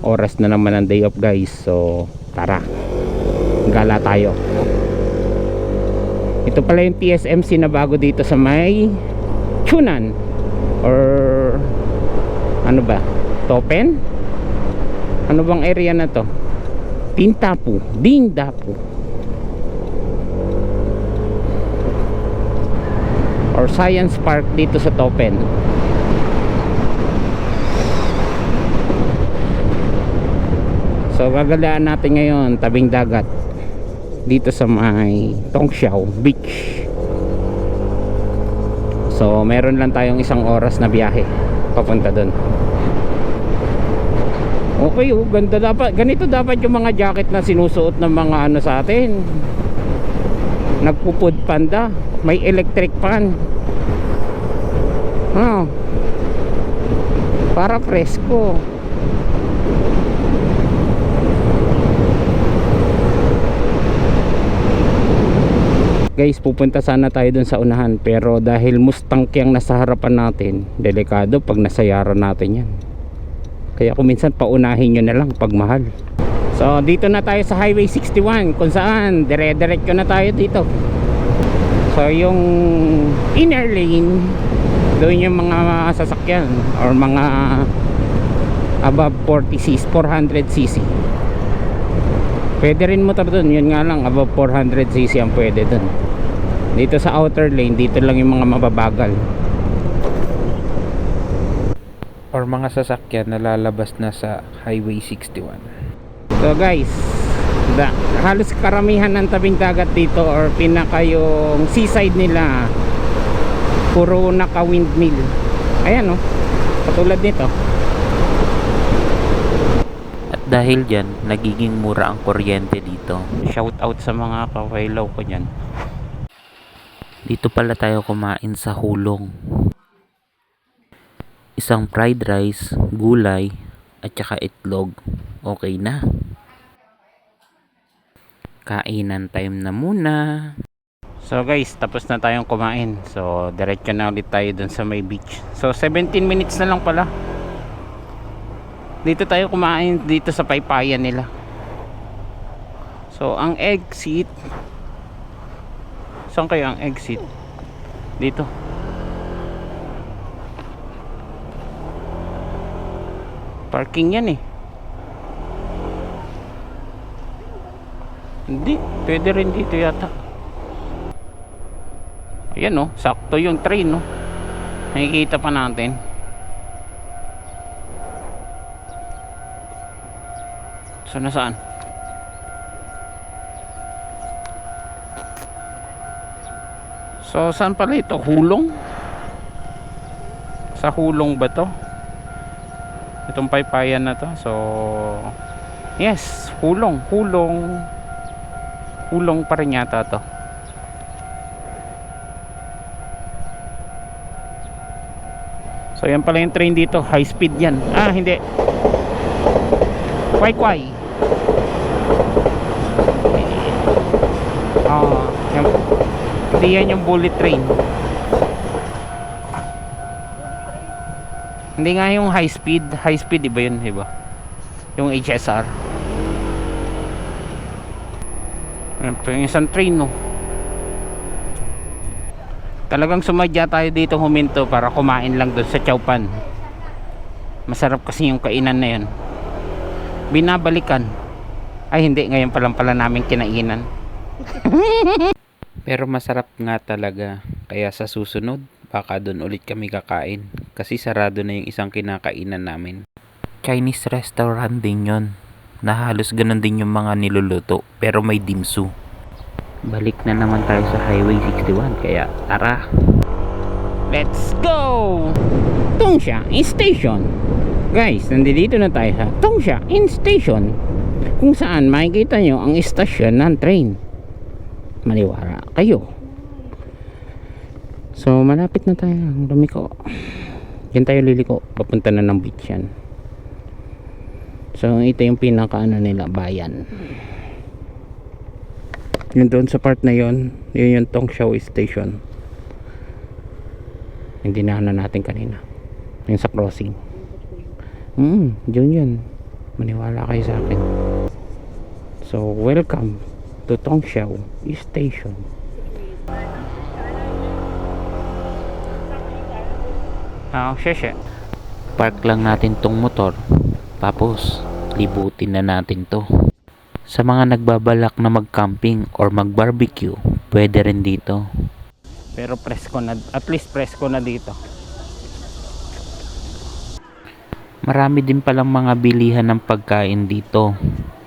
Oras na naman ang day off guys. So tara, gala tayo. Ito pala yung TSMC na bago dito sa may Chunan, or ano ba, Topen? Ano bang area na to? Dindapu or Science Park dito sa Topen. So gagalaan natin ngayon tabing dagat dito sa may Tongxiao Beach. So meron lang tayong 1 oras na biyahe papunta doon. Okay, oh, ganda. Dapat ganito dapat yung mga jacket na sinusuot ng mga ano sa atin. Nagpupud panda, may electric fan. Para presko. Guys, pupunta sana tayo dun sa unahan, pero dahil Mustang yang nasa harapan natin, delikado pag nasayaran natin yan. Kaya kung minsan paunahin nyo na lang pag mahal. So dito na tayo sa Highway 61, kung saan dire-diretso na tayo dito. So yung inner lane, doon yung mga sasakyan or mga above 40cc, 400cc. Pwede rin motor doon, yun nga lang above 400cc ang pwede doon. Dito sa outer lane, dito lang yung mga mababagal or mga sasakyan na lalabas na sa Highway 61. So guys, halos karamihan ng tabing dagat dito or pinaka yung seaside nila puro naka windmill. Ayan, oh, katulad nito. At dahil dyan, nagiging mura ang kuryente dito. Shout out sa mga kawailaw ko dyan. Dito pala tayo kumain sa Hulong. Isang fried rice, gulay, at saka itlog. Okay na. Kainan time na muna. So guys, tapos na tayong kumain. So diretso na ulit tayo dun sa may beach. So 17 minutes na lang pala. Dito tayo kumain, dito sa paypayan nila. So ang exit, saan kaya ang exit? Dito. Parking yan eh. Hindi, pwede rin dito yata. Ayan, oh, sakto yung train, oh. Nakikita pa natin. So nasaan? So saan pala ito? Hulong? Sa Hulong ba to? Itong paypayan na to. So yes, Hulong pa rin yata to. So yan pala yung train dito, high speed yan. Ah, hindi, Kwai. Yan. Hindi yan yung bullet train. Hindi nga yung high speed iba yun, iba yung HSR. Ayan pa yung isang train, no. Talagang sumadya tayo dito huminto para kumain lang doon sa Chowpan. Masarap kasi yung kainan na yun. Binabalikan. Ay hindi, ngayon pa lang pala namin kinainan. Pero masarap nga talaga. Kaya sa susunod, baka doon ulit kami kakain. Kasi sarado na yung isang kinakainan namin. Chinese restaurant din yun. Na halos ganun din yung mga niluluto. Pero may dimsu. Balik na naman tayo sa Highway 61. Kaya tara, let's go! Tongxia Station. Guys, nandito na tayo sa Tongxia Station, kung saan makikita nyo ang istasyon ng train. Maniwala kayo. So malapit na tayo. Lumiko. Diyan tayo liliko. Papunta na ng beach yan. So ito yung pinaka ano nila, bayan. Yun doon sa part na yun, yun yung Tongxiao Station. Yung dinahanan natin kanina, yung sa crossing. Yun. Maniwala kayo sa akin. So, welcome to Tongxiao Station. Sheshe. Park lang natin tong motor. Tapos, libutin na natin to. Sa mga nagbabalak na mag-camping or mag-barbecue, pwede rin dito. Pero presko na, at least presko na dito. Marami din palang mga bilihan ng pagkain dito.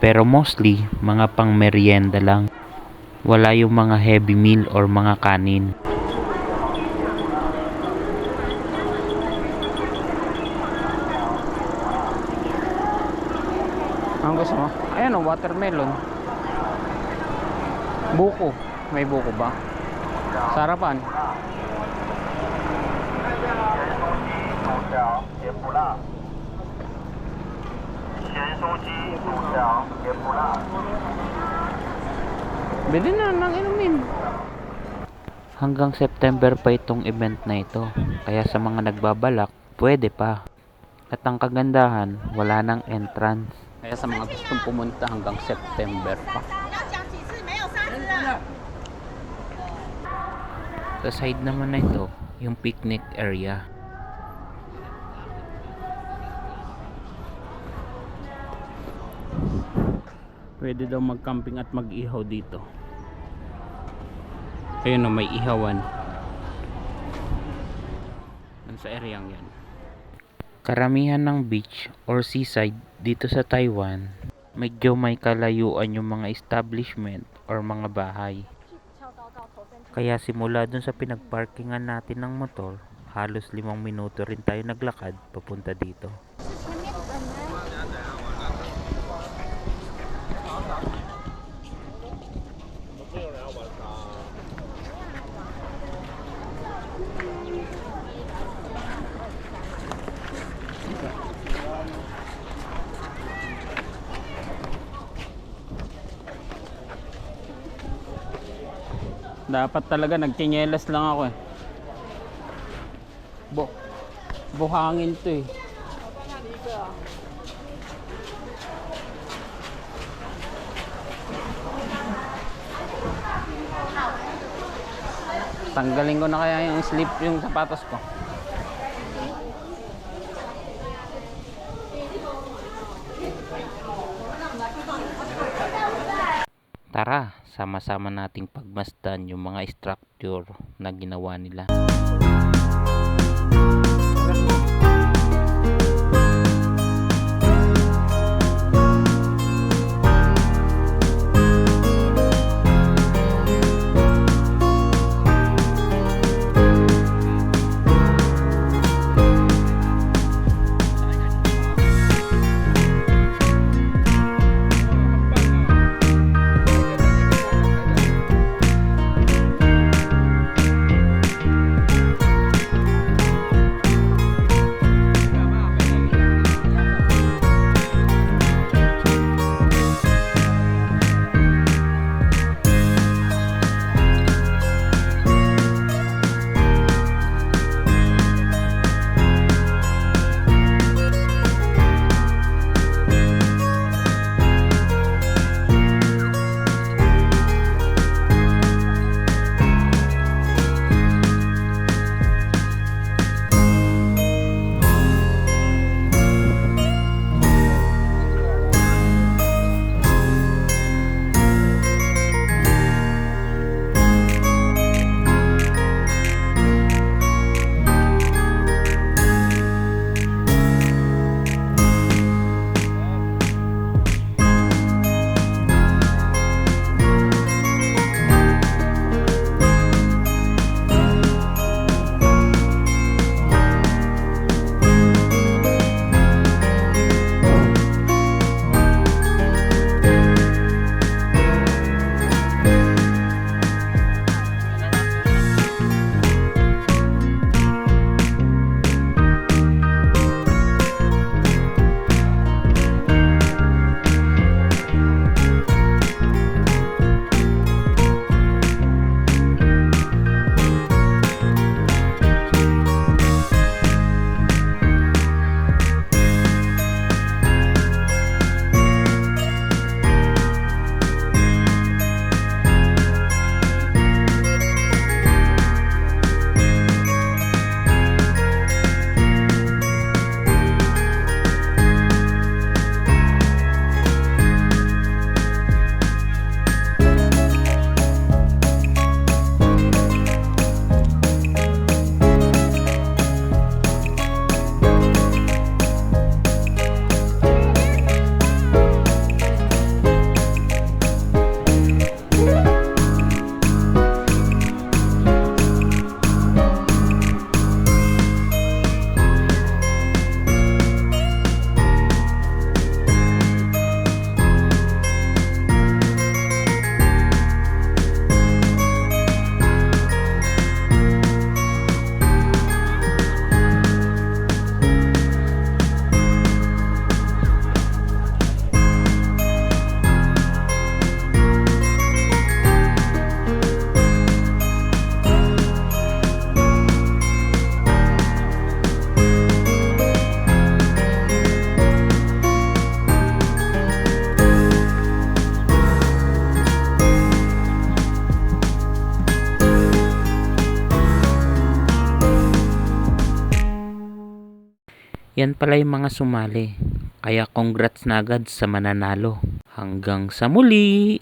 Pero mostly, mga pang merienda lang. Wala yung mga heavy meal or mga kanin. Ang gusto mo? Ayan o, watermelon. Buko. May buko ba? Sarapan. Bili na ng inumin. Hanggang September pa itong event na ito. Kaya sa mga nagbabalak, pwede pa. At ang kagandahan, wala nang entrance. Kaya sa mga gustong pumunta hanggang September pa. Sa side naman na ito, yung picnic area. Pwede daw mag-camping at mag-ihaw dito. Ayun o, may ihawan. Sa area yan. Karamihan ng beach or seaside dito sa Taiwan, medyo may kalayuan yung mga establishment or mga bahay. Kaya simula dun sa pinagparkingan natin ng motor, halos 5 minuto rin tayo naglakad papunta dito. Dapat talaga nagtinyelas lang ako eh. Buhangin to eh. Tanggalin ko na kaya yung slip yung sapatos ko. Tara, sama-sama nating pagmasdan yung mga structure na ginawa nila. Yan pala yung mga sumali. Kaya congrats na agad sa mananalo. Hanggang sa muli!